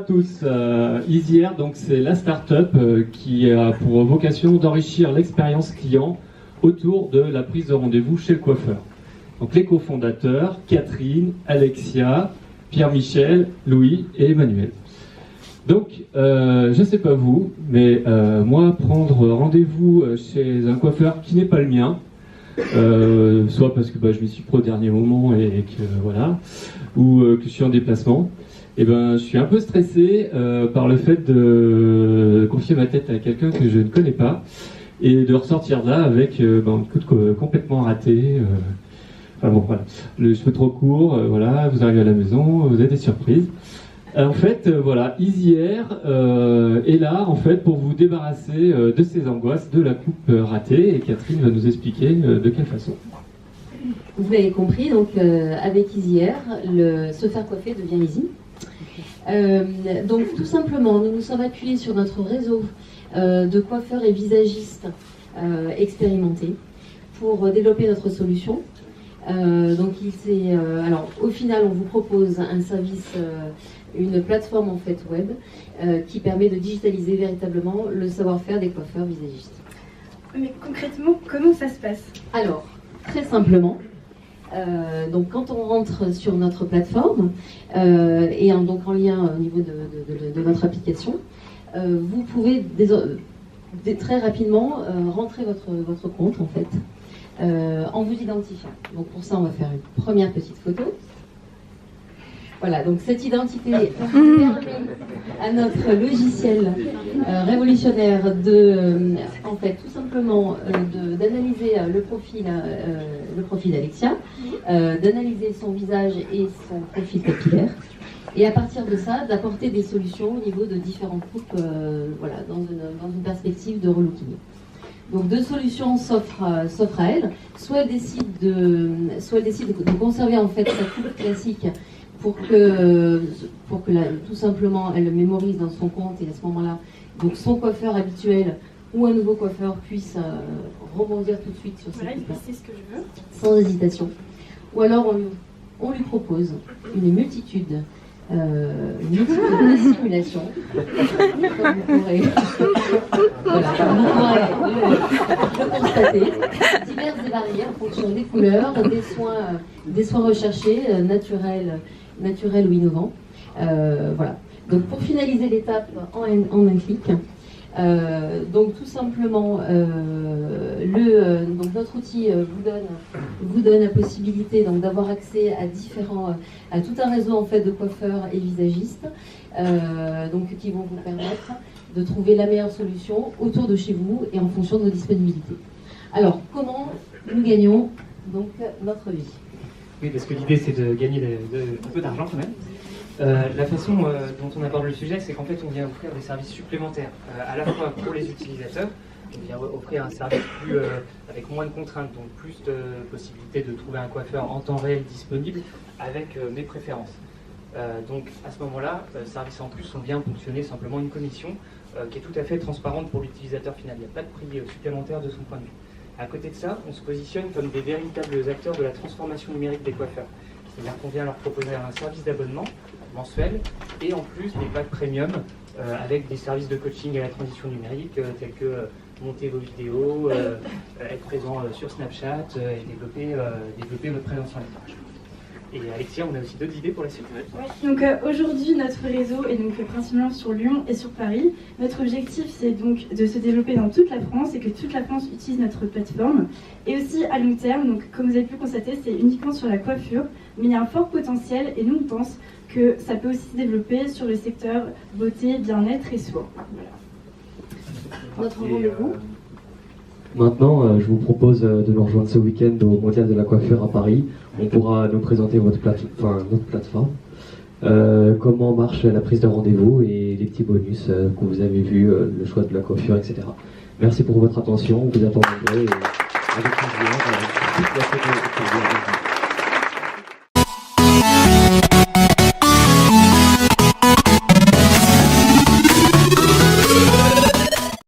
tous. Easier, donc c'est la start-up qui a pour vocation d'enrichir l'expérience client autour de la prise de rendez-vous chez le coiffeur. Donc les cofondateurs, Catherine, Alexia, Pierre-Michel, Louis et Emmanuel. Donc, je sais pas vous, mais moi, prendre rendez-vous chez un coiffeur qui n'est pas le mien, soit parce que je m'y suis pris au dernier moment et que voilà, ou que je suis en déplacement, et je suis un peu stressé par le fait de confier ma tête à quelqu'un que je ne connais pas et de ressortir de là avec une coupe complètement ratée. Enfin bon, voilà, le cheveu trop court, voilà, vous arrivez à la maison, vous avez des surprises. En fait, voilà, Easier est là, en fait, pour vous débarrasser de ces angoisses de la coupe ratée, et Catherine va nous expliquer de quelle façon. Vous l'avez compris, donc avec Easier, se faire coiffer devient easy. Donc tout simplement, nous nous sommes appuyés sur notre réseau de coiffeurs et visagistes expérimentés pour développer notre solution. Donc alors au final, on vous propose un service, une plateforme en fait web qui permet de digitaliser véritablement le savoir-faire des coiffeurs visagistes. Mais concrètement, comment ça se passe? Alors, très simplement, donc quand on rentre sur notre plateforme et donc en lien au niveau de notre application, vous pouvez très rapidement rentrer votre compte en fait en vous identifiant. Donc pour ça, on va faire une première petite photo. Voilà, donc cette identité permet à notre logiciel révolutionnaire en fait, tout simplement d'analyser le profil d'Alexia, d'analyser son visage et son profil capillaire, et à partir de ça, d'apporter des solutions au niveau de différentes coupes, voilà, dans une perspective de relooking. Donc deux solutions s'offrent à elle. Soit elle décide de conserver en fait sa coupe classique pour que tout simplement elle le mémorise dans son compte, et à ce moment-là, donc son coiffeur habituel ou un nouveau coiffeur puisse rebondir tout de suite sur cette coupe-là. C'est ce que je veux. Sans hésitation. Ou alors on lui propose une multitude de simulations. Comme vous pourrez le constater, diverses et variées en fonction des couleurs, des soins recherchés, naturels ou innovants. Voilà. Donc pour finaliser l'étape en un clic, donc tout simplement, donc notre outil vous donne la possibilité donc d'avoir accès à tout un réseau en fait de coiffeurs et visagistes, donc qui vont vous permettre de trouver la meilleure solution autour de chez vous et en fonction de vos disponibilités. Alors comment nous gagnons donc notre vie? Oui, parce que l'idée c'est de gagner un peu d'argent quand même. La façon dont on aborde le sujet, c'est qu'en fait on vient offrir des services supplémentaires, à la fois pour les utilisateurs, on vient offrir un service avec moins de contraintes, donc plus de possibilités de trouver un coiffeur en temps réel disponible avec mes préférences. Donc à ce moment-là, service en plus, on vient ponctionner simplement une commission qui est tout à fait transparente pour l'utilisateur final. Il n'y a pas de prix supplémentaire de son point de vue. À côté de ça, on se positionne comme des véritables acteurs de la transformation numérique des coiffeurs. C'est-à-dire qu'on vient leur proposer un service d'abonnement mensuel et en plus des packs premium avec des services de coaching à la transition numérique tels que monter vos vidéos, être présent sur Snapchat et développer votre présence sur les pages. Et Alexia, on a aussi d'autres idées pour la suite. Ouais. Donc aujourd'hui, notre réseau est donc principalement sur Lyon et sur Paris. Notre objectif, c'est donc de se développer dans toute la France et que toute la France utilise notre plateforme. Et aussi à long terme, donc comme vous avez pu le constater, c'est uniquement sur la coiffure, mais il y a un fort potentiel et nous on pense que ça peut aussi se développer sur le secteur beauté, bien-être et soins. Voilà. Notre rendez-vous. Maintenant, je vous propose de nous rejoindre ce week-end au Mondial de la coiffure à Paris. On pourra nous présenter notre plateforme, comment marche la prise de rendez-vous et les petits bonus que vous avez vus, le choix de la coiffure, etc. Merci pour votre attention, on vous attend nombreux et avec plaisir.